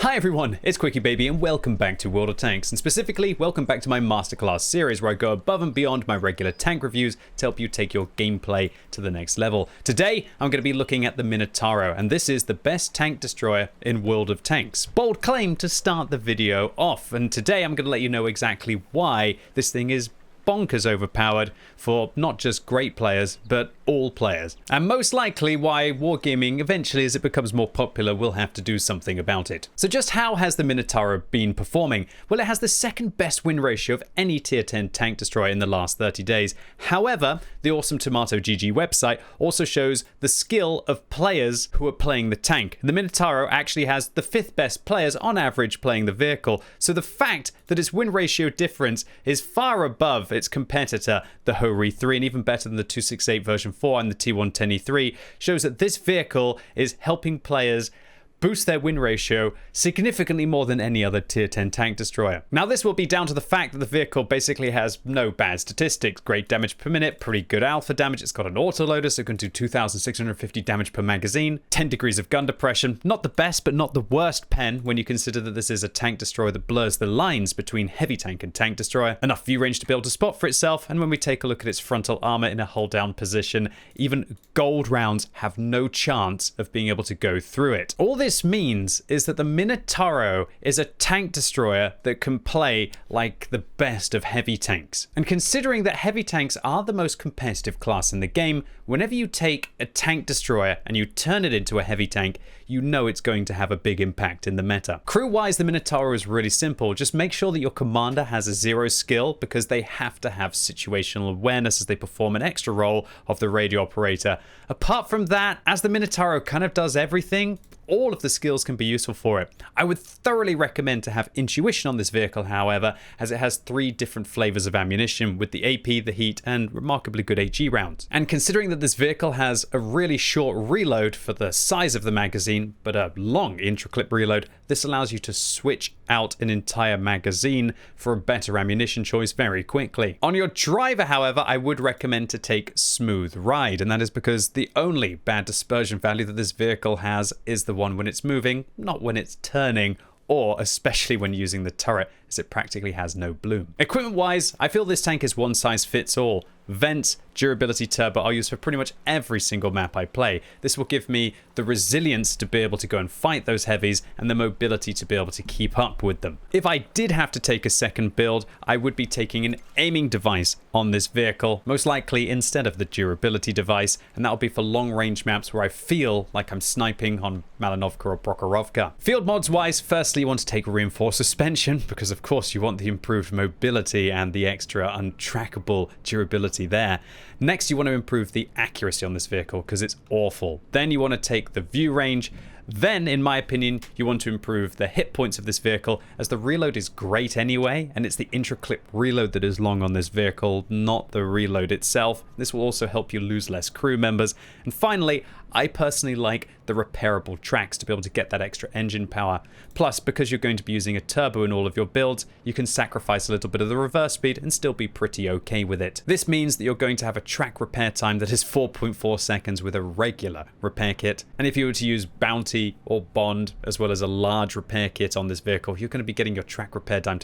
Hi everyone, it's QuickyBaby and welcome back to World of Tanks, and specifically welcome back to my masterclass series where I go above and beyond my regular tank reviews to help you take your gameplay to the next level. Today I'm going to be looking at the Minotauro, and this is the best tank destroyer in World of Tanks. Bold claim to start the video off, and today I'm going to let you know exactly why this thing is bonkers overpowered for not just great players, but all players. And most likely why wargaming eventually, as it becomes more popular, will have to do something about it. So just how has the Minotauro been performing? Well, it has the second best win ratio of any tier 10 tank destroyer in the last 30 days. However, the Awesome Tomato GG website also shows the skill of players who are playing the tank. The Minotauro actually has the 5th best players on average playing the vehicle. So the fact that its win ratio difference is far above its competitor, the Hori 3, and even better than the 268 version 4 and the T110E3, shows that this vehicle is helping players boost their win ratio significantly more than any other tier 10 tank destroyer. Now this will be down to the fact that the vehicle basically has no bad statistics, great damage per minute, pretty good alpha damage, it's got an autoloader so it can do 2,650 damage per magazine, 10 degrees of gun depression, not the best but not the worst pen when you consider that this is a tank destroyer that blurs the lines between heavy tank and tank destroyer, enough view range to be able to spot for itself, and when we take a look at its frontal armor in a hold down position, even gold rounds have no chance of being able to go through it. All this means is that the Minotauro is a tank destroyer that can play like the best of heavy tanks. And considering that heavy tanks are the most competitive class in the game, whenever you take a tank destroyer and you turn it into a heavy tank, you know it's going to have a big impact in the meta. Crew-wise, the Minotauro is really simple. Just make sure that your commander has a 0 skill, because they have to have situational awareness as they perform an extra role of the radio operator. Apart from that, as the Minotauro kind of does everything, all of the skills can be useful for it. I would thoroughly recommend to have intuition on this vehicle, however, as it has 3 different flavors of ammunition with the AP, the heat, and remarkably good HE rounds. And considering that this vehicle has a really short reload for the size of the magazine, but a long intra-clip reload, this allows you to switch out an entire magazine for a better ammunition choice very quickly. On your driver, however, I would recommend to take Smooth Ride, and that is because the only bad dispersion value that this vehicle has is the one when it's moving, not when it's turning, or especially when using the turret, as it practically has no bloom. Equipment wise, I feel this tank is one size fits all. Vents, durability, turbo I'll use for pretty much every single map I play. This will give me the resilience to be able to go and fight those heavies and the mobility to be able to keep up with them. If I did have to take a second build, I would be taking an aiming device on this vehicle, most likely instead of the durability device, and that'll be for long range maps where I feel like I'm sniping on Malinovka or Prokhorovka. Field mods wise, firstly you want to take reinforced suspension, because of course you want the improved mobility and the extra untrackable durability there. Next, you want to improve the accuracy on this vehicle because it's awful. Then you want to take the view range. Then, in my opinion, you want to improve the hit points of this vehicle, as the reload is great anyway, and it's the intra-clip reload that is long on this vehicle, not the reload itself. This will also help you lose less crew members. And finally, I personally like the repairable tracks to be able to get that extra engine power. Plus, because you're going to be using a turbo in all of your builds, you can sacrifice a little bit of the reverse speed and still be pretty okay with it. This means that you're going to have a track repair time that is 4.4 seconds with a regular repair kit. And if you were to use Bounty or Bond, as well as a large repair kit on this vehicle, you're going to be getting your track repair time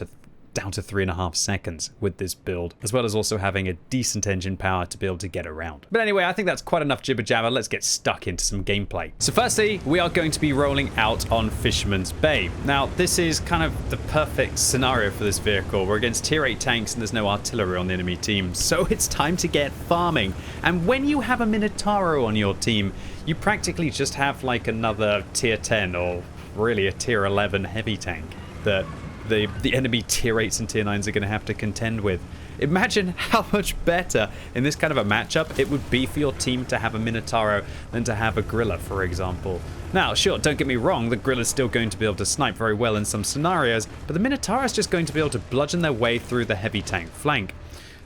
down to 3.5 seconds with this build, as well as also having a decent engine power to be able to get around. But anyway, I think that's quite enough jibber jabber. Let's get stuck into some gameplay. So firstly, we are going to be rolling out on Fisherman's Bay. Now, this is kind of the perfect scenario for this vehicle. We're against tier 8 tanks and there's no artillery on the enemy team, so it's time to get farming. And when you have a Minotauro on your team, you practically just have like another tier 10 or really a tier 11 heavy tank that the enemy tier 8s and tier 9s are going to have to contend with. Imagine how much better in this kind of a matchup it would be for your team to have a Minotauro than to have a Grilla, for example. Now, sure, don't get me wrong, the Grilla's still going to be able to snipe very well in some scenarios, but the Minotauro is just going to be able to bludgeon their way through the heavy tank flank.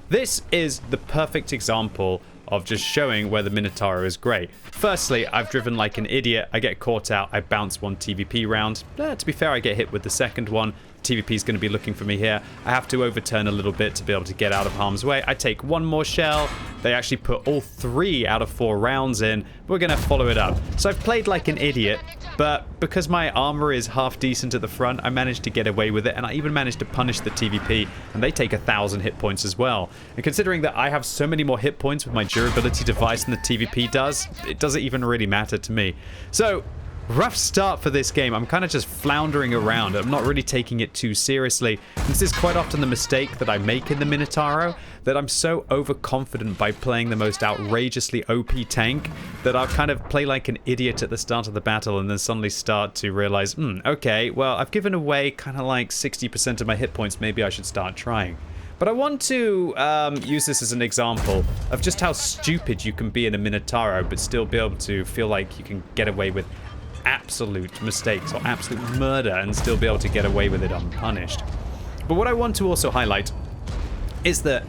This is the perfect example of just showing where the Minotauro is great. Firstly, I've driven like an idiot. I get caught out. I bounce one TVP round. To be fair, I get hit with the second one. TVP is going to be looking for me here. I have to overturn a little bit to be able to get out of harm's way. I take one more shell. They actually put all 3 out of 4 rounds in. We're going to follow it up. So I've played like an idiot, but because my armor is half decent at the front, I managed to get away with it, and I even managed to punish the TVP, and they take 1,000 hit points as well. And considering that I have so many more hit points with my durability device than the TVP does, it doesn't even really matter to me. So rough start for this game. I'm kind of just floundering around. I'm not really taking it too seriously. This is quite often the mistake that I make in the Minotauro, that I'm so overconfident by playing the most outrageously OP tank that I'll kind of play like an idiot at the start of the battle and then suddenly start to realize, okay, well, I've given away kind of like 60% of my hit points. Maybe I should start trying. But I want to use this as an example of just how stupid you can be in a Minotauro but still be able to feel like you can get away with absolute mistakes or absolute murder and still be able to get away with it unpunished. But what I want to also highlight is that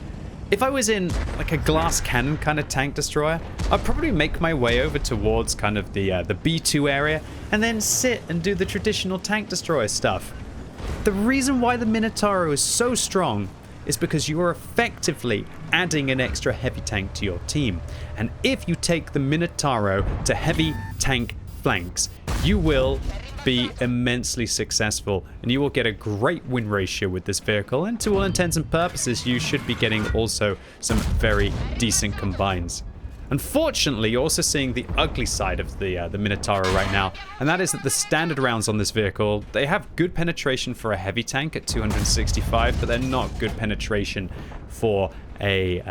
if I was in like a glass cannon kind of tank destroyer, I'd probably make my way over towards kind of the B2 area and then sit and do the traditional tank destroyer stuff. The reason why the Minotauro is so strong is because you are effectively adding an extra heavy tank to your team. And if you take the Minotauro to heavy tank flanks, you will be immensely successful and you will get a great win ratio with this vehicle, and to all intents and purposes you should be getting also some very decent combines. Unfortunately, you're also seeing the ugly side of the Minotauro right now, and that is that the standard rounds on this vehicle, they have good penetration for a heavy tank at 265, but they're not good penetration for a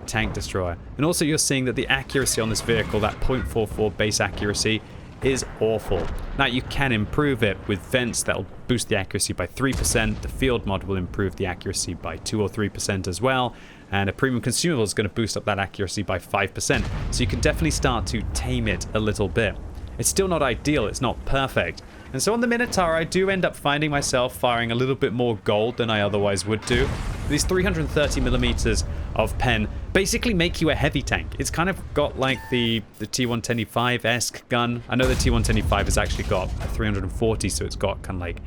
tank destroyer. And also you're seeing that the accuracy on this vehicle, that 0.44 base accuracy, is awful. Now you can improve it with vents that'll boost the accuracy by 3%. The field mod will improve the accuracy by 2 or 3% as well. And a premium consumable is going to boost up that accuracy by 5%. So you can definitely start to tame it a little bit. It's still not ideal, it's not perfect. And so on the Minotaur, I do end up finding myself firing a little bit more gold than I otherwise would do. These 330 millimeters of pen basically make you a heavy tank. It's kind of got like the T125-esque gun. I know the T125 has actually got a 340, so it's got kind of like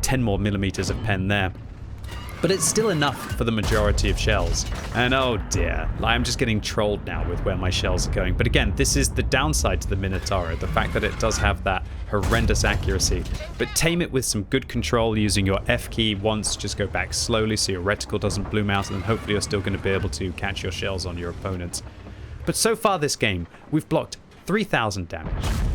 10 more millimeters of pen there. But it's still enough for the majority of shells. And oh dear, I'm just getting trolled now with where my shells are going. But again, this is the downside to the Minotauro, the fact that it does have that horrendous accuracy. But tame it with some good control using your F key once, just go back slowly so your reticle doesn't bloom out, and then hopefully you're still going to be able to catch your shells on your opponents. But so far this game, we've blocked 3,000 damage.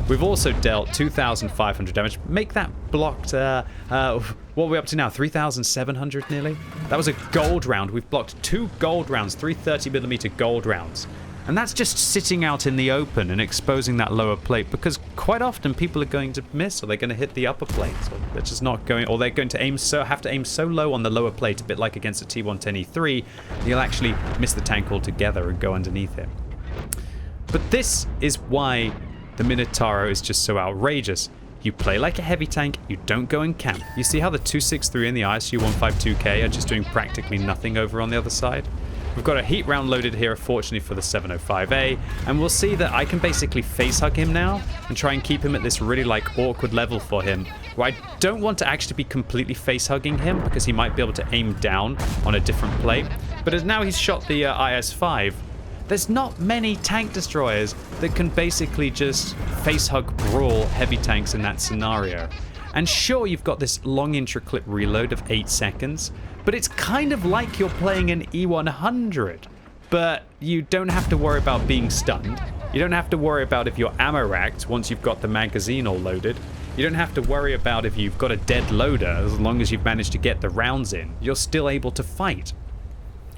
We've also dealt 2,500 damage. Make that blocked, what are we up to now? 3,700 nearly? That was a gold round. We've blocked 2 gold rounds, 330mm gold rounds. And that's just sitting out in the open and exposing that lower plate, because quite often people are going to miss, or they're going to hit the upper plate, or they're just not going, or they're going to have to aim so low on the lower plate, a bit like against a T110E3, you'll actually miss the tank altogether and go underneath it. But this is why the Minotauro is just so outrageous. You play like a heavy tank, you don't go and camp. You see how the 263 and the ISU 152K are just doing practically nothing over on the other side? We've got a heat round loaded here, fortunately for the 705A, and we'll see that I can basically face hug him now and try and keep him at this really like awkward level for him, where I don't want to actually be completely face hugging him because he might be able to aim down on a different plate. But as now he's shot the IS-5, there's not many tank destroyers that can basically just face hug brawl heavy tanks in that scenario. And sure, you've got this long intra-clip reload of 8 seconds, but it's kind of like you're playing an E100. But you don't have to worry about being stunned. You don't have to worry about if you're ammo racked once you've got the magazine all loaded. You don't have to worry about if you've got a dead loader. As long as you've managed to get the rounds in, you're still able to fight.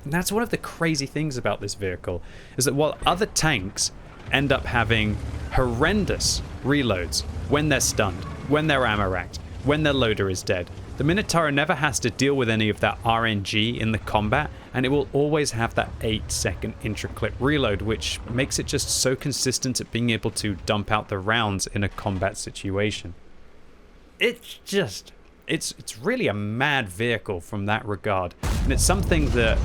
And that's one of the crazy things about this vehicle, is that while other tanks end up having horrendous reloads when they're stunned, when they're ammo racked, when their loader is dead, the Minotauro never has to deal with any of that RNG in the combat, and it will always have that 8-second intra-clip reload, which makes it just so consistent at being able to dump out the rounds in a combat situation. It's really a mad vehicle from that regard, and it's something that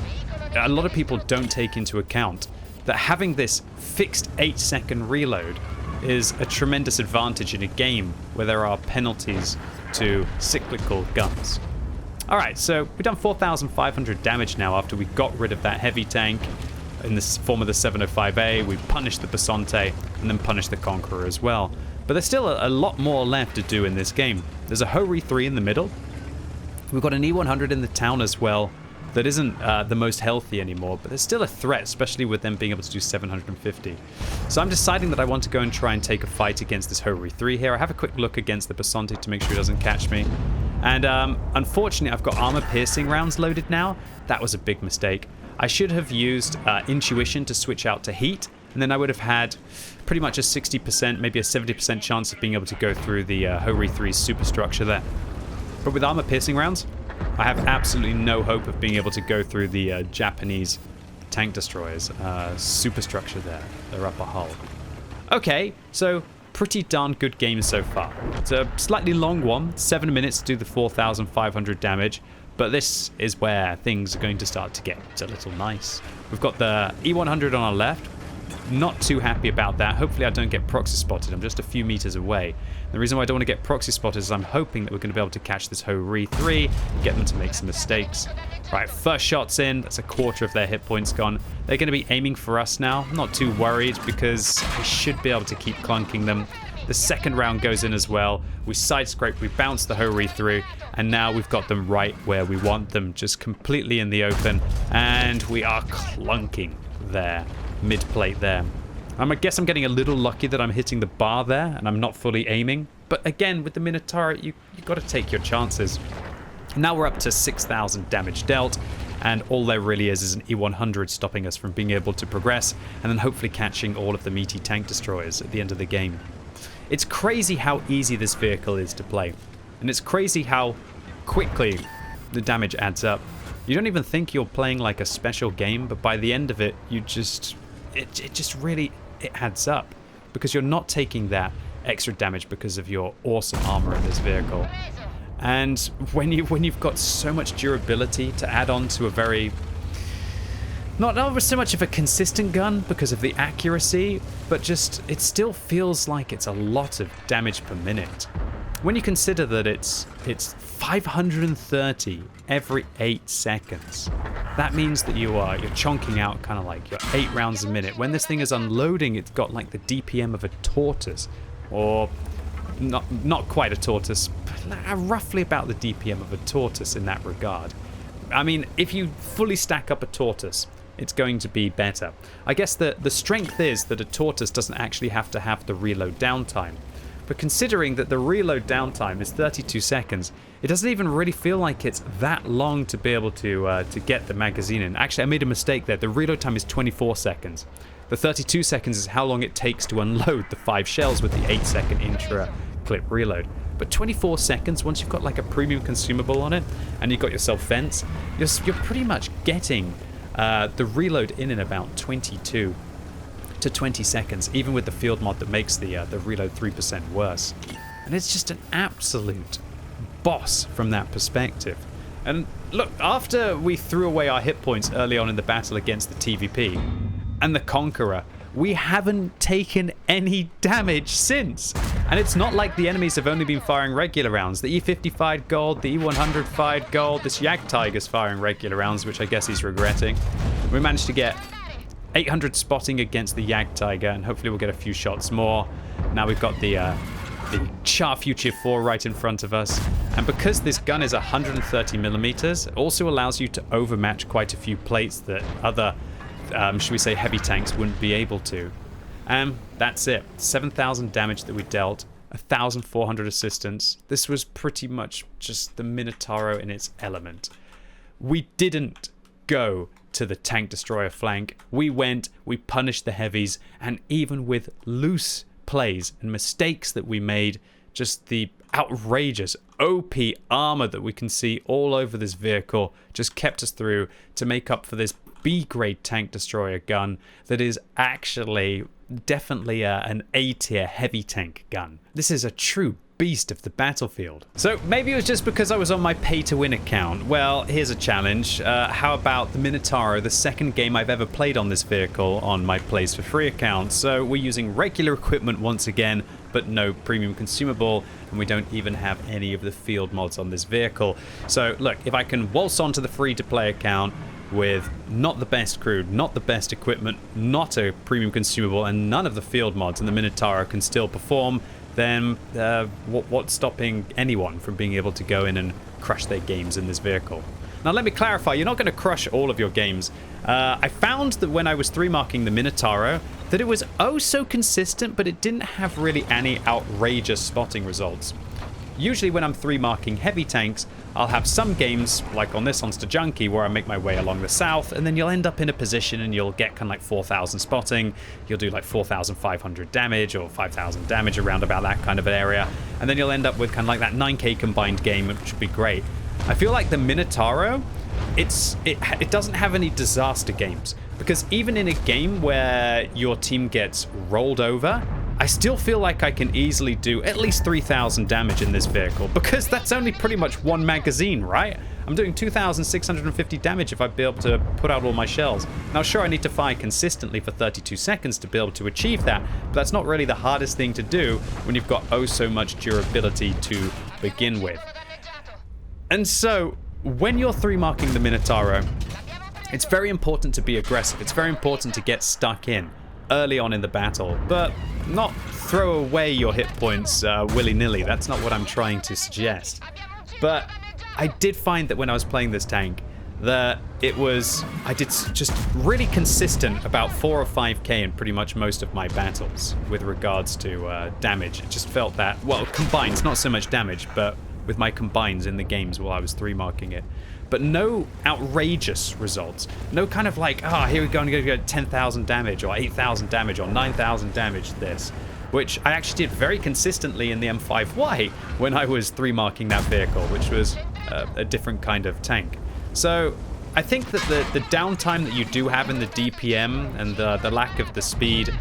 a lot of people don't take into account, that having this fixed 8-second reload is a tremendous advantage in a game where there are penalties to cyclical guns. Alright, so we've done 4,500 damage now after we got rid of that heavy tank in the form of the 705A. We punished the Basante and then punished the Conqueror as well. But there's still a lot more left to do in this game. There's a Ho-Ri 3 in the middle. We've got an E100 in the town as well that isn't the most healthy anymore, but there's still a threat, especially with them being able to do 750. So I'm deciding that I want to go and try and take a fight against this Ho-Ri 3 here. I have a quick look against the Basante to make sure he doesn't catch me. And unfortunately, I've got armor-piercing rounds loaded now. That was a big mistake. I should have used intuition to switch out to heat, and then I would have had pretty much a 60%, maybe a 70% chance of being able to go through the Ho-Ri 3's superstructure there. But with armor-piercing rounds, I have absolutely no hope of being able to go through the Japanese tank destroyers' superstructure there, their upper hull. Okay, so pretty darn good game so far. It's a slightly long one, 7 minutes to do the 4,500 damage, but this is where things are going to start to get a little nice. We've got the E100 on our left. Not too happy about that. Hopefully I don't get proxy spotted. I'm just a few meters away. The reason why I don't want to get proxy spotted is I'm hoping that we're going to be able to catch this Ho-Ri 3 and get them to make some mistakes. Right, first shot's in. That's a quarter of their hit points gone. They're going to be aiming for us now. I'm not too worried because I should be able to keep clunking them. The second round goes in as well. We side scrape, we bounce the Ho-Ri through, and now we've got them right where we want them, just completely in the open, and we are clunking there, mid-plate there. I guess I'm getting a little lucky that I'm hitting the bar there, and I'm not fully aiming, but again, with the Minotauro, you got to take your chances. Now we're up to 6,000 damage dealt, and all there really is an E100 stopping us from being able to progress, and then hopefully catching all of the meaty tank destroyers at the end of the game. It's crazy how easy this vehicle is to play, and it's crazy how quickly the damage adds up. You don't even think you're playing like a special game, but by the end of it, it just really adds up, because you're not taking that extra damage because of your awesome armor in this vehicle. And when you've got so much durability to add on to a very not so much of a consistent gun because of the accuracy, but just it still feels like it's a lot of damage per minute. When you consider that it's 530 every 8 seconds, that means that you're chonking out kind of like your 8 rounds a minute. When this thing is unloading, it's got like the DPM of a tortoise, or not quite a tortoise, but roughly about the DPM of a tortoise in that regard. I mean, if you fully stack up a tortoise, it's going to be better. I guess the strength is that a tortoise doesn't actually have to have the reload downtime. But considering that the reload downtime is 32 seconds, it doesn't even really feel like it's that long to be able to get the magazine in. Actually, I made a mistake there. The reload time is 24 seconds. The 32 seconds is how long it takes to unload the 5 shells with the 8-second intra-clip reload. But 24 seconds, once you've got like a premium consumable on it, and you've got yourself vents, you're pretty much getting the reload in about 22 to 20 seconds, even with the field mod that makes the reload 3% worse. And it's just an absolute boss from that perspective. And look, after we threw away our hit points early on in the battle against the TVP and the Conqueror, we haven't taken any damage since. And it's not like the enemies have only been firing regular rounds. The E50 fired gold, the E100 fired gold, this Jagdtiger's firing regular rounds, which I guess he's regretting. We managed to get 800 spotting against the Jagdtiger, and hopefully we'll get a few shots more. Now we've got the Char Future 4 right in front of us. And because this gun is 130 millimeters, it also allows you to overmatch quite a few plates that other should we say heavy tanks wouldn't be able to. And that's it. 7,000 damage that we dealt, 1,400 assistance. This was pretty much just the Minotauro in its element. We didn't go to the tank destroyer flank. We went, we punished the heavies, and even with loose plays and mistakes that we made, just the outrageous OP armor that we can see all over this vehicle just kept us through to make up for this B-grade tank destroyer gun that is actually definitely an A-tier heavy tank gun. This is a true beast of the battlefield. So maybe it was just because I was on my pay-to-win account. Well, here's a challenge. How about the Minotauro, the second game I've ever played on this vehicle on my Plays for Free account. So we're using regular equipment once again, but no premium consumable, and we don't even have any of the field mods on this vehicle. So look, if I can waltz onto the free-to-play account with not the best crew, not the best equipment, not a premium consumable, and none of the field mods, and the Minotauro can still perform, then what's stopping anyone from being able to go in and crush their games in this vehicle? Now let me clarify, you're not going to crush all of your games. I found that when I was 3-marking the Minotauro, that it was oh so consistent, but it didn't have really any outrageous spotting results. Usually when I'm 3-marking heavy tanks, I'll have some games, like on this on Junkie, where I make my way along the south, and then you'll end up in a position and you'll get kind of like 4,000 spotting, you'll do like 4,500 damage or 5,000 damage around about that kind of an area, and then you'll end up with kind of like that 9k combined game, which would be great. I feel like the Minotauro, it doesn't have any disaster games, because even in a game where your team gets rolled over, I still feel like I can easily do at least 3,000 damage in this vehicle, because that's only pretty much one magazine, right? I'm doing 2,650 damage if I be able to put out all my shells. Now sure, I need to fire consistently for 32 seconds to be able to achieve that, but that's not really the hardest thing to do when you've got oh so much durability to begin with. And so, when you're 3-marking the Minotauro, it's very important to be aggressive. It's very important to get stuck in early on in the battle, but not throw away your hit points willy-nilly. That's not what I'm trying to suggest. But I did find that when I was playing this tank, that I did just really consistent about 4 or 5k in pretty much most of my battles with regards to damage. It just felt that, well, combines, not so much damage, but with my combines in the games while I was 3-marking it. But no outrageous results. No kind of like, here we go, I'm going to go 10,000 damage, or 8,000 damage, or 9,000 damage this. Which I actually did very consistently in the M5Y when I was 3-marking that vehicle, which was a different kind of tank. So I think that the downtime that you do have in the DPM, and the lack of the speed,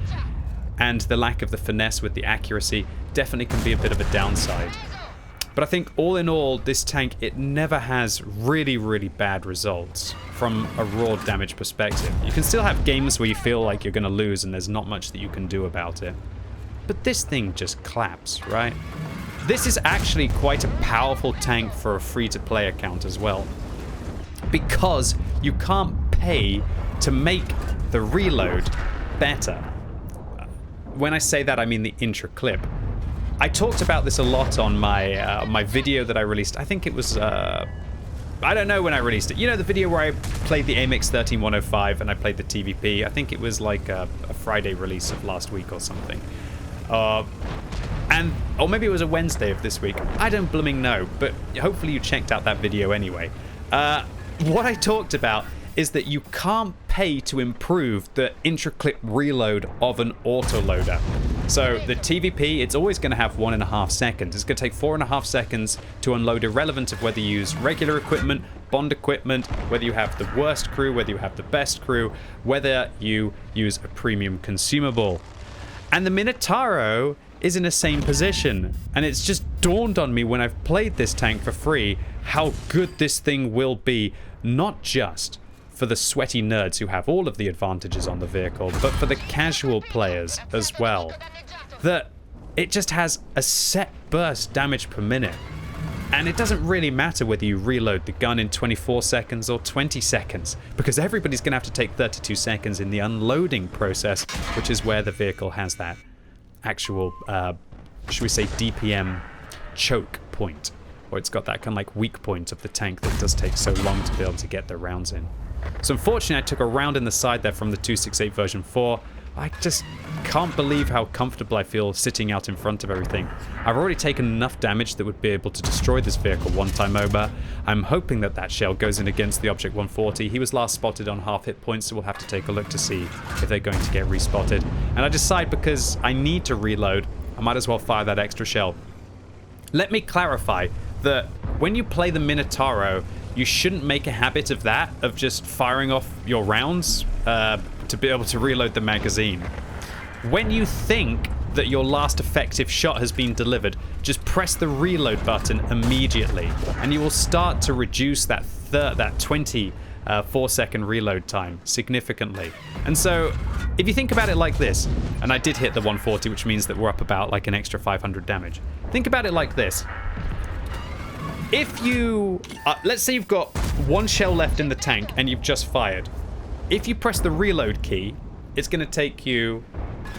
and the lack of the finesse with the accuracy, definitely can be a bit of a downside. But I think all in all, this tank, it never has really, really bad results from a raw damage perspective. You can still have games where you feel like you're going to lose and there's not much that you can do about it. But this thing just claps, right? This is actually quite a powerful tank for a free-to-play account as well, because you can't pay to make the reload better. When I say that, I mean the intro clip. I talked about this a lot on my my video that I released. I think it was, I don't know when I released it. You know, the video where I played the AMX 13105 and I played the TVP. I think it was like a Friday release of last week or something. Or maybe it was a Wednesday of this week. I don't blooming know, but hopefully you checked out that video anyway. What I talked about is that you can't pay to improve the intra-clip reload of an autoloader. So the TVP, it's always going to have 1.5 seconds. It's going to take 4.5 seconds to unload, irrelevant of whether you use regular equipment, bond equipment, whether you have the worst crew, whether you have the best crew, whether you use a premium consumable. And the Minotauro is in the same position. And it's just dawned on me when I've played this tank for free how good this thing will be, not just for the sweaty nerds who have all of the advantages on the vehicle, but for the casual players as well. That it just has a set burst damage per minute. And it doesn't really matter whether you reload the gun in 24 seconds or 20 seconds, because everybody's going to have to take 32 seconds in the unloading process, which is where the vehicle has that actual, should we say, DPM choke point, or it's got that kind of like weak point of the tank that does take so long to be able to get the rounds in. So unfortunately, I took a round in the side there from the 268 version 4. I just can't believe how comfortable I feel sitting out in front of everything. I've already taken enough damage that would be able to destroy this vehicle one time over. I'm hoping that that shell goes in against the Object 140. He was last spotted on half hit points, so we'll have to take a look to see if they're going to get respotted. And I decide, because I need to reload, I might as well fire that extra shell. Let me clarify that when you play the Minotauro, you shouldn't make a habit of that, of just firing off your rounds to be able to reload the magazine. When you think that your last effective shot has been delivered, just press the reload button immediately, and you will start to reduce that 24-second reload time significantly. And so if you think about it like this, and I did hit the 140, which means that we're up about like an extra 500 damage. Think about it like this. If you, let's say you've got one shell left in the tank and you've just fired. If you press the reload key, it's going to take you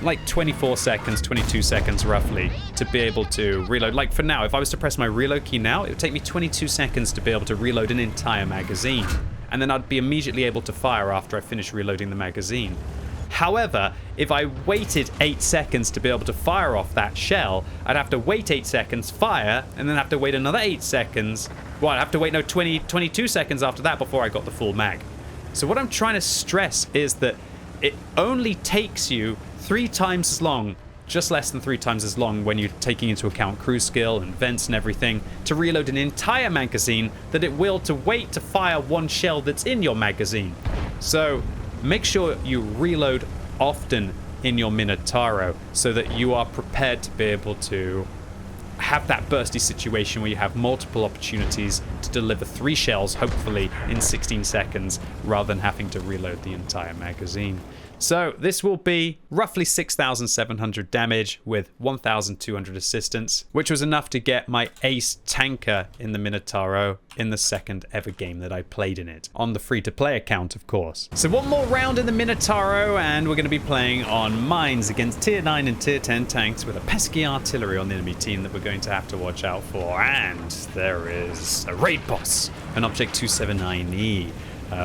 like 24 seconds, 22 seconds roughly to be able to reload. Like for now, if I was to press my reload key now, it would take me 22 seconds to be able to reload an entire magazine. And then I'd be immediately able to fire after I finish reloading the magazine. However, if I waited 8 seconds to be able to fire off that shell, I'd have to wait 8 seconds, fire, and then have to wait another 8 seconds. Well, I'd have to wait 22 seconds after that before I got the full mag. So what I'm trying to stress is that it only takes you 3 times as long, just less than 3 times as long when you're taking into account crew skill and vents and everything, to reload an entire magazine that it will to wait to fire one shell that's in your magazine. So make sure you reload often in your Minotauro so that you are prepared to be able to have that bursty situation where you have multiple opportunities to deliver 3 shells, hopefully in 16 seconds, rather than having to reload the entire magazine. So this will be roughly 6,700 damage with 1,200 assistance, which was enough to get my ace tanker in the Minotauro in the second ever game that I played in it. On the free-to-play account, of course. So one more round in the Minotauro, and we're going to be playing on mines against tier 9 and tier 10 tanks with a pesky artillery on the enemy team that we're going to have to watch out for. And there is a raid boss, an Object 279E,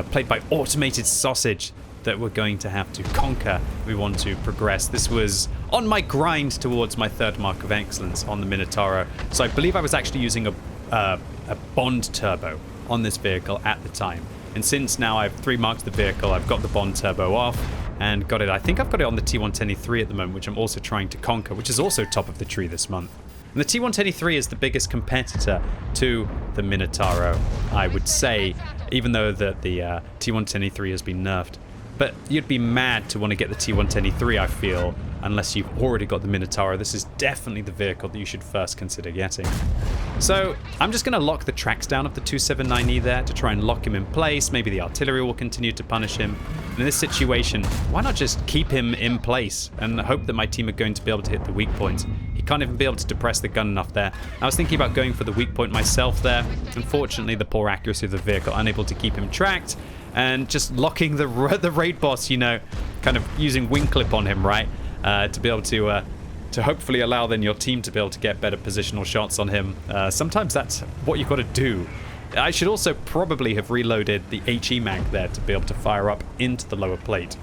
played by Automated Sausage, that we're going to have to conquer. We want to progress. This was on my grind towards my 3rd mark of excellence on the Minotauro. So I believe I was actually using a bond turbo on this vehicle at the time. And since now I've 3 marked the vehicle, I've got the bond turbo off and got it. I think I've got it on the T110E3 at the moment, which I'm also trying to conquer, which is also top of the tree this month. And the T110E3 is the biggest competitor to the Minotauro, I would say, even though the T110E3 has been nerfed. But you'd be mad to want to get the T110E3, I feel, unless you've already got the Minotauro. This is definitely the vehicle that you should first consider getting. So I'm just going to lock the tracks down of the 279E there to try and lock him in place. Maybe the artillery will continue to punish him. And in this situation, why not just keep him in place and hope that my team are going to be able to hit the weak points? He can't even be able to depress the gun enough there. I was thinking about going for the weak point myself there. Unfortunately, the poor accuracy of the vehicle, unable to keep him tracked. And just locking the raid boss, you know, kind of using wing clip on him, right? To be able to hopefully allow then your team to be able to get better positional shots on him. Sometimes that's what you've got to do. I should also probably have reloaded the HE mag there to be able to fire up into the lower plate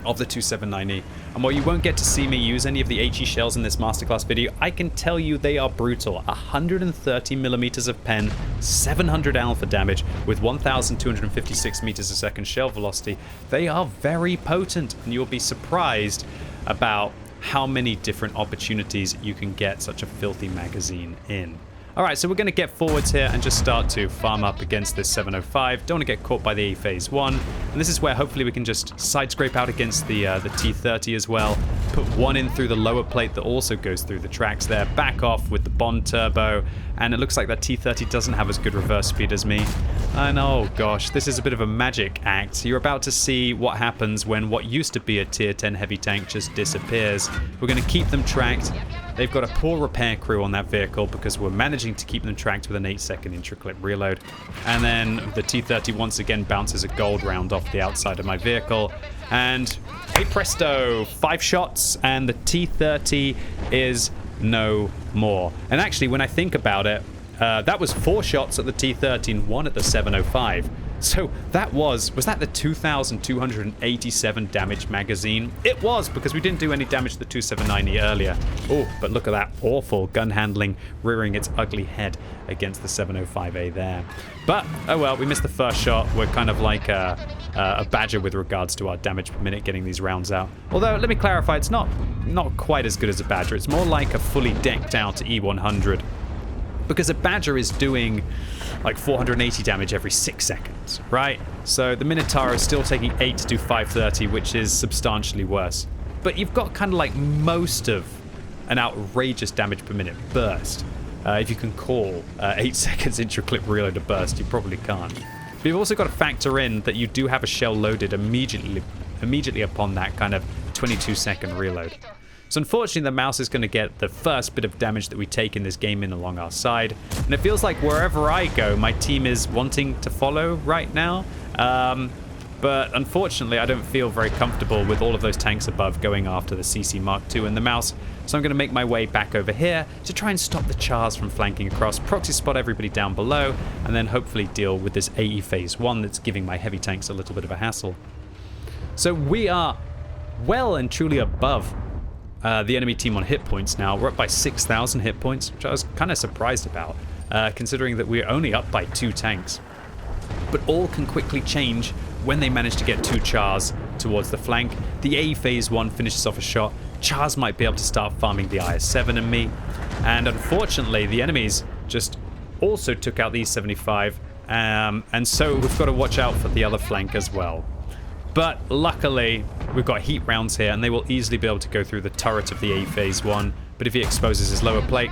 of the 279E. And while you won't get to see me use any of the HE shells in this masterclass video, I can tell you they are brutal. 130 millimeters of pen, 700 alpha damage with 1,256 meters a second shell velocity. They are very potent, and you'll be surprised about how many different opportunities you can get such a filthy magazine in. Alright, so we're going to get forwards here and just start to farm up against this 705. Don't want to get caught by the phase 1. And this is where hopefully we can just side scrape out against the T30 as well. Put one in through the lower plate that also goes through the tracks there. Back off with the bond turbo. And it looks like that T30 doesn't have as good reverse speed as me. And oh gosh, this is a bit of a magic act. You're about to see what happens when what used to be a tier 10 heavy tank just disappears. We're going to keep them tracked. They've got a poor repair crew on that vehicle because we're managing to keep them tracked with an 8-second intra-clip reload. And then the T-30 once again bounces a gold round off the outside of my vehicle. And hey presto, 5 shots and the T-30 is no more. And actually, when I think about it, that was 4 shots at the T-30 and 1 at the 705. So that was that the 2,287 damage magazine? It was, because we didn't do any damage to the 279E earlier. Oh, but look at that awful gun handling rearing its ugly head against the 705A there. But, oh well, we missed the first shot. We're kind of like a badger with regards to our damage per minute getting these rounds out. Although, let me clarify, it's not quite as good as a badger. It's more like a fully decked out E100. Because a badger is doing like 480 damage every 6 seconds, right? So the Minotauro is still taking 8 to do 530, which is substantially worse. But you've got kind of like most of an outrageous damage per minute burst. If you can call 8 seconds intra-clip reload a burst, you probably can't. But you've also got to factor in that you do have a shell loaded immediately upon that kind of 22-second reload. So unfortunately, the mouse is going to get the first bit of damage that we take in this game in along our side. And it feels like wherever I go, my team is wanting to follow right now. But unfortunately, I don't feel very comfortable with all of those tanks above going after the CC Mark II and the mouse. So I'm going to make my way back over here to try and stop the Chars from flanking across, proxy spot everybody down below, and then hopefully deal with this AE Phase 1 that's giving my heavy tanks a little bit of a hassle. So we are well and truly above the enemy team on hit points now. We're up by 6,000 hit points, which I was kind of surprised about, considering that we're only up by 2 tanks. But all can quickly change when they manage to get 2 Chars towards the flank. The AE Phase 1 finishes off a shot. Chars might be able to start farming the IS-7 and me. And unfortunately, the enemies just also took out the E-75. And so we've got to watch out for the other flank as well. But luckily, we've got heat rounds here, and they will easily be able to go through the turret of the AE Phase 1. But if he exposes his lower plate,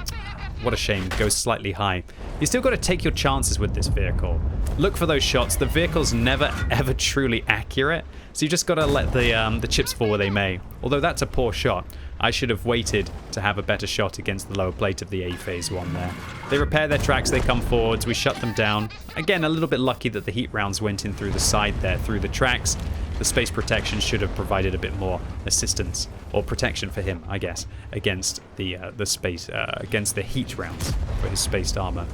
what a shame, goes slightly high. You still got to take your chances with this vehicle. Look for those shots. The vehicle's never, ever truly accurate, so you just got to let the chips fall where they may. Although that's a poor shot. I should have waited to have a better shot against the lower plate of the AE Phase 1 there. They repair their tracks, they come forwards, we shut them down. Again, a little bit lucky that the heat rounds went in through the side there, through the tracks. The space protection should have provided a bit more assistance, or protection for him, I guess, against the against the heat rounds for his spaced armor.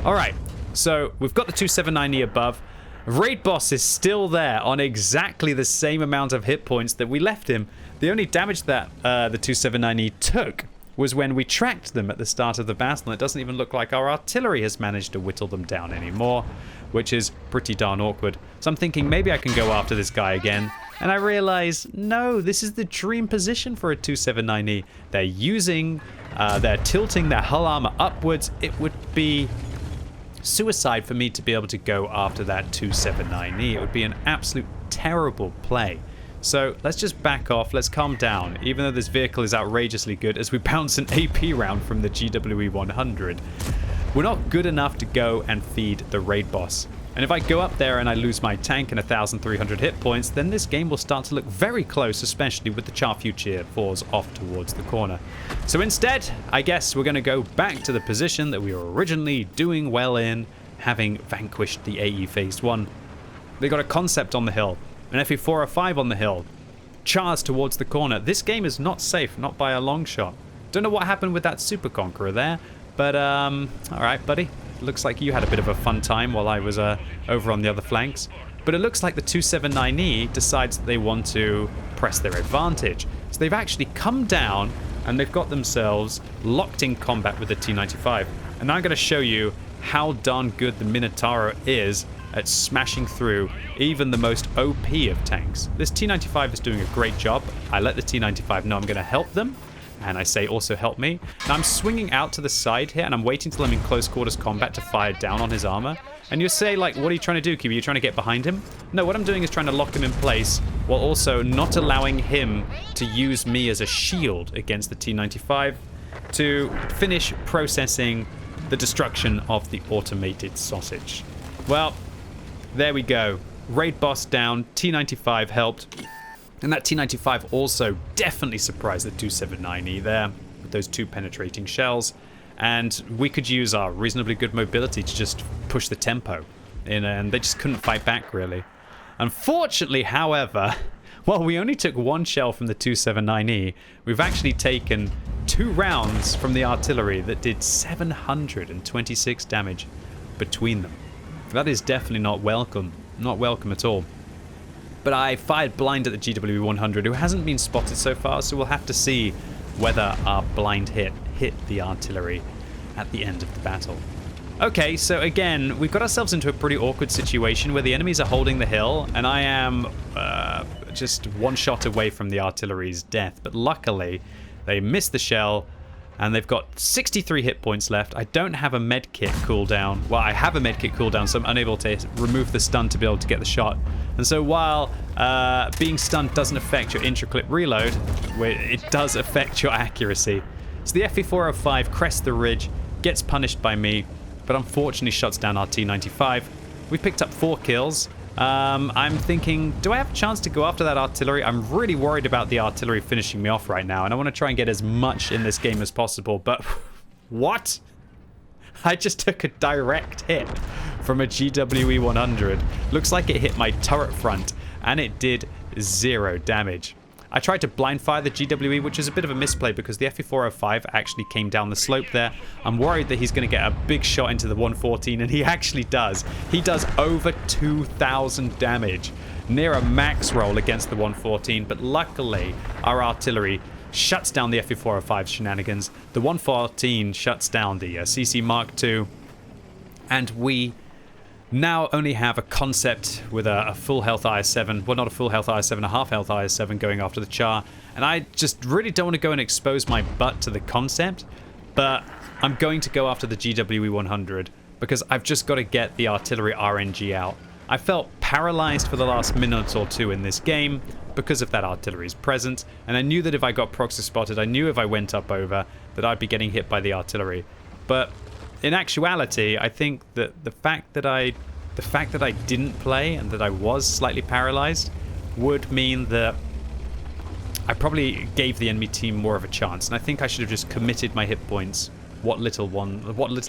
All right, so we've got the 279E above. Raid Boss is still there on exactly the same amount of hit points that we left him. The only damage that the 279E took was when we tracked them at the start of the battle. It doesn't even look like our artillery has managed to whittle them down anymore, which is pretty darn awkward. So I'm thinking maybe I can go after this guy again. And I realize, no, this is the dream position for a 279E. They're tilting their hull armor upwards. It would be suicide for me to be able to go after that 279E. It would be an absolute terrible play. So let's just back off, let's calm down, even though this vehicle is outrageously good as we bounce an AP round from the GWE 100. We're not good enough to go and feed the Raid Boss. And if I go up there and I lose my tank and 1,300 hit points, then this game will start to look very close, especially with the Char Future falls off towards the corner. So instead, I guess we're going to go back to the position that we were originally doing well in, having vanquished the AE Phase 1. They got a concept on the hill, an FE 405 on the hill, Chars towards the corner. This game is not safe, not by a long shot. Don't know what happened with that Super Conqueror there, but alright buddy. Looks like you had a bit of a fun time while I was over on the other flanks. But it looks like the 279E decides that they want to press their advantage. So they've actually come down and they've got themselves locked in combat with the T95. And I'm going to show you how darn good the Minotauro is at smashing through even the most OP of tanks. This T95 is doing a great job. I let the T95 know I'm going to help them. And I say also help me. Now I'm swinging out to the side here and I'm waiting till I'm in close quarters combat to fire down on his armor. And you say, like, what are you trying to do, QB? Are you trying to get behind him? No, what I'm doing is trying to lock him in place while also not allowing him to use me as a shield against the T95 to finish processing the destruction of the automated sausage. Well, there we go. Raid Boss down, T95 helped. And that T95 also definitely surprised the 279E there with those 2 penetrating shells. And we could use our reasonably good mobility to just push the tempo in, and they just couldn't fight back really. Unfortunately, however, while we only took 1 shell from the 279E, we've actually taken 2 rounds from the artillery that did 726 damage between them. That is definitely not welcome at all. But I fired blind at the GWE 100, who hasn't been spotted so far, so we'll have to see whether our blind hit the artillery at the end of the battle. Okay, so again, we've got ourselves into a pretty awkward situation where the enemies are holding the hill, and I am just 1 shot away from the artillery's death. But luckily, they missed the shell, and they've got 63 hit points left. I don't have a medkit cooldown. Well, I have a medkit cooldown, so I'm unable to remove the stun to be able to get the shot. And so while being stunned doesn't affect your intra-clip reload, it does affect your accuracy. So the FE405 crests the ridge, gets punished by me, but unfortunately shuts down our T95. We've picked up 4 kills. I'm thinking, do I have a chance to go after that artillery? I'm really worried about the artillery finishing me off right now, and I want to try and get as much in this game as possible, but what? I just took a direct hit from a GWE 100. Looks like it hit my turret front, and it did 0 damage. I tried to blind fire the GWE, which is a bit of a misplay because the FE405 actually came down the slope there. I'm worried that he's going to get a big shot into the 114, and he actually does. He does over 2,000 damage, near a max roll against the 114, but luckily our artillery shuts down the FE405 shenanigans. The 114 shuts down the CC Mark II, and we now only have a concept with a full health IS-7. Well, not a full health IS-7, a half health IS-7 going after the Char. And I just really don't want to go and expose my butt to the concept, but I'm going to go after the GWE 100 because I've just got to get the artillery RNG out. I felt paralyzed for the last minute or two in this game because of that artillery's presence, and I knew that if I got proxy spotted, I knew if I went up over that I'd be getting hit by the artillery. But in actuality, I think that the fact that I didn't play and that I was slightly paralyzed would mean that I probably gave the enemy team more of a chance, and I think I should have just committed my hit points, what little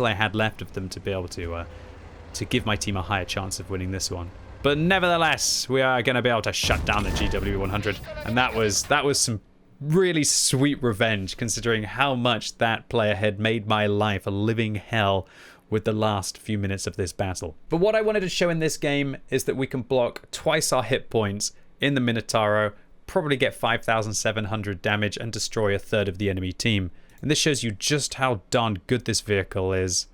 I had left of them, to be able to give my team a higher chance of winning this one. But nevertheless, we are going to be able to shut down the GW 100, and that was some really sweet revenge, considering how much that player had made my life a living hell with the last few minutes of this battle. But what I wanted to show in this game is that we can block twice our hit points in the Minotauro, probably get 5,700 damage, and destroy a third of the enemy team. And this shows you just how darn good this vehicle is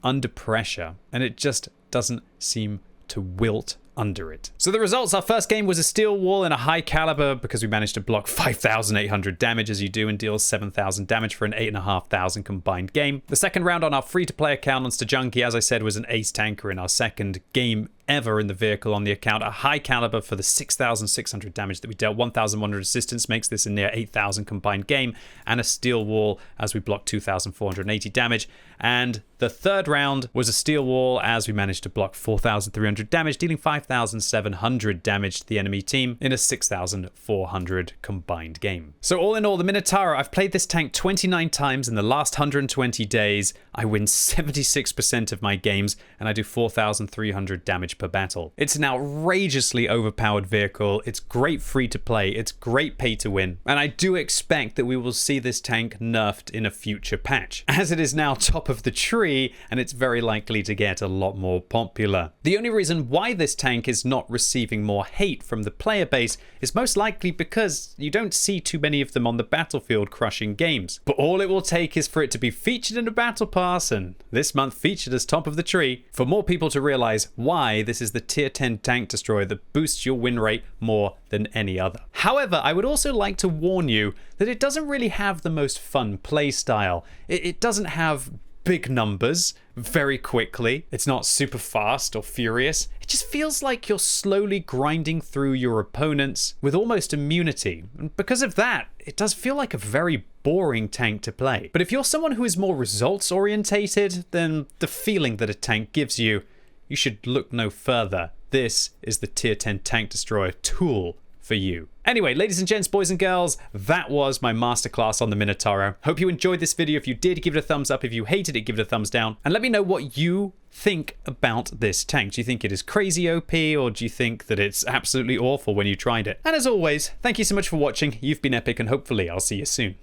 under pressure, and it just doesn't seem to wilt under it. So the results, our first game was a steel wall in a high caliber because we managed to block 5,800 damage as you do, and deal 7,000 damage for an 8,500 combined game. The second round on our free-to-play account on Stajunki, as I said, was an ace tanker in our second game ever in the vehicle on the account. A high caliber for the 6,600 damage that we dealt. 1,100 assistance makes this a near 8,000 combined game, and a steel wall as we blocked 2,480 damage. And the third round was a steel wall as we managed to block 4,300 damage, dealing 5,700 damage to the enemy team in a 6,400 combined game. So all in all, the Minotauro, I've played this tank 29 times in the last 120 days. I win 76% of my games, and I do 4,300 damage per battle. It's an outrageously overpowered vehicle. It's great free to play. It's great pay to win. And I do expect that we will see this tank nerfed in a future patch, as it is now top of the tree, and it's very likely to get a lot more popular. The only reason why this tank is not receiving more hate from the player base is most likely because you don't see too many of them on the battlefield crushing games. But all it will take is for it to be featured in a battle pass, and this month featured as top of the tree, for more people to realize why this is the tier 10 tank destroyer that boosts your win rate more than any other. However, I would also like to warn you that it doesn't really have the most fun play style. It doesn't have big numbers very quickly. It's not super fast or furious. It just feels like you're slowly grinding through your opponents with almost immunity. And because of that, it does feel like a very boring tank to play. But if you're someone who is more results orientated, then the feeling that a tank gives you, you should look no further. This is the tier 10 tank destroyer tool for you. Anyway, ladies and gents, boys and girls, that was my masterclass on the Minotauro. Hope you enjoyed this video. If you did, give it a thumbs up. If you hated it, give it a thumbs down. And let me know what you think about this tank. Do you think it is crazy OP, or do you think that it's absolutely awful when you tried it? And as always, thank you so much for watching. You've been epic, and hopefully I'll see you soon.